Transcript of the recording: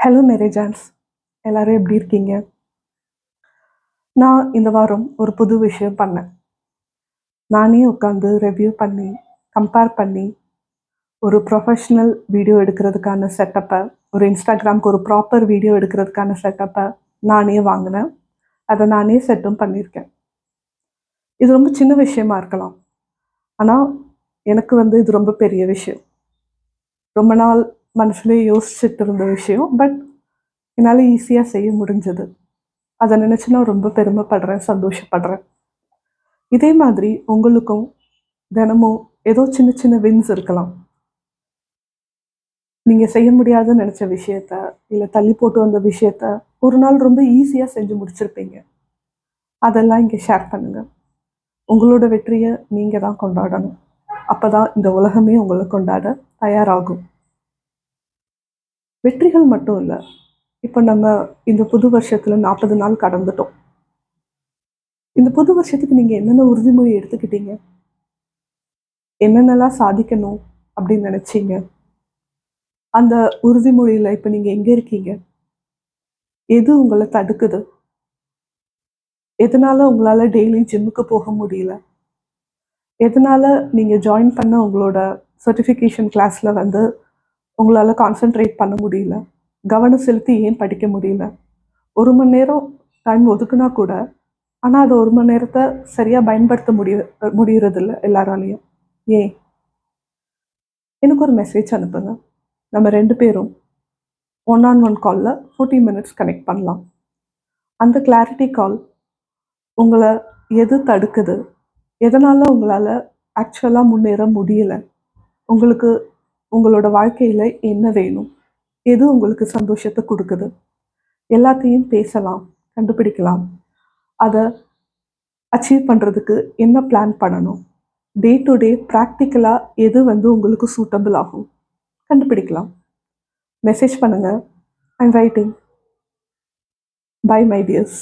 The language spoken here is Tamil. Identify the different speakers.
Speaker 1: ஹலோ மேரேஜான்ஸ், எல்லாரும் எப்படி இருக்கீங்க? நான் இந்த வாரம் ஒரு புது விஷயம் பண்ணேன். நானே உட்காந்து ரிவ்யூ பண்ணி, கம்பேர் பண்ணி, ஒரு ப்ரொஃபஷ்னல் வீடியோ எடுக்கிறதுக்கான செட்டப்பை, ஒரு இன்ஸ்டாகிராம்க்கு ஒரு ப்ராப்பர் வீடியோ எடுக்கிறதுக்கான செட்டப்பை நானே வாங்கினேன். அதை நானே செட்டும் பண்ணியிருக்கேன். இது ரொம்ப சின்ன விஷயமா இருக்கலாம். ஆனால் எனக்கு இது ரொம்ப பெரிய விஷயம். ரொம்ப நாள் மனசுலயே யோசிச்சுட்டு இருந்த விஷயம். பட் என்னால் ஈஸியாக செய்ய முடிஞ்சது. அதை நினச்சி நான் ரொம்ப பெருமைப்படுறேன், சந்தோஷப்படுறேன். இதே மாதிரி உங்களுக்கும் தினமும் ஏதோ சின்ன சின்ன வின்ஸ் இருக்கலாம். நீங்கள் செய்ய முடியாதுன்னு நினச்ச விஷயத்த, இல்லை தள்ளி போட்டு வந்த விஷயத்த ஒரு நாள் ரொம்ப ஈஸியாக செஞ்சு முடிச்சிருப்பீங்க. அதெல்லாம் இங்கே ஷேர் பண்ணுங்கள். உங்களோட வெற்றியை நீங்கள் தான் கொண்டாடணும். அப்போ தான் இந்த உலகமே உங்களை கொண்டாட தயாராகும். வெற்றிகள் மட்டும் இல்லை, இப்போ நம்ம இந்த புது வருஷத்தில் 40 நாள் கடந்துட்டோம். இந்த புது வருஷத்துக்கு நீங்கள் என்னென்ன உறுதிமொழி எடுத்துக்கிட்டீங்க? என்னென்னலாம் சாதிக்கணும் அப்படின்னு நினச்சிங்க? அந்த உறுதிமொழியில் இப்போ நீங்கள் எங்கே இருக்கீங்க? எது உங்களை தடுக்குது? எதனால் உங்களால் டெய்லி ஜிம்முக்கு போக முடியல? எதனால் நீங்கள் ஜாயின் பண்ண உங்களோட சர்டிஃபிகேஷன் கிளாஸில் உங்களால் கான்சென்ட்ரேட் பண்ண முடியல? கவனம் செலுத்தி ஏன் படிக்க முடியல? 1 மணி நேரம் டைம் ஒதுக்குனா கூட, ஆனால் அது 1 மணி நேரத்தை சரியாக பயன்படுத்த முடியறதில்ல எல்லாராலையும். ஏன்? எனக்கு ஒரு மெசேஜ் அனுப்புங்க. நம்ம 2 பேரும் ஒன் காலில் 40 மினிட்ஸ் கனெக்ட் பண்ணலாம். அந்த கிளாரிட்டி கால் உங்களை எது தடுக்குது? எதனால் உங்களால் ஆக்சுவலாக முன்னேற முடியல? உங்களுக்கு உங்களோட வாழ்க்கையில் என்ன வேணும்? எது உங்களுக்கு சந்தோஷத்தை கொடுக்குது? எல்லாத்தையும் பேசலாம், கண்டுபிடிக்கலாம். அதை அச்சீவ் பண்ணுறதுக்கு என்ன பிளான் பண்ணணும்? டே டு டே ப்ராக்டிக்கலாக எது உங்களுக்கு சூட்டபிள் ஆகும்? கண்டுபிடிக்கலாம். மெசேஜ் பண்ணுங்கள். I'm writing. Bye my tears.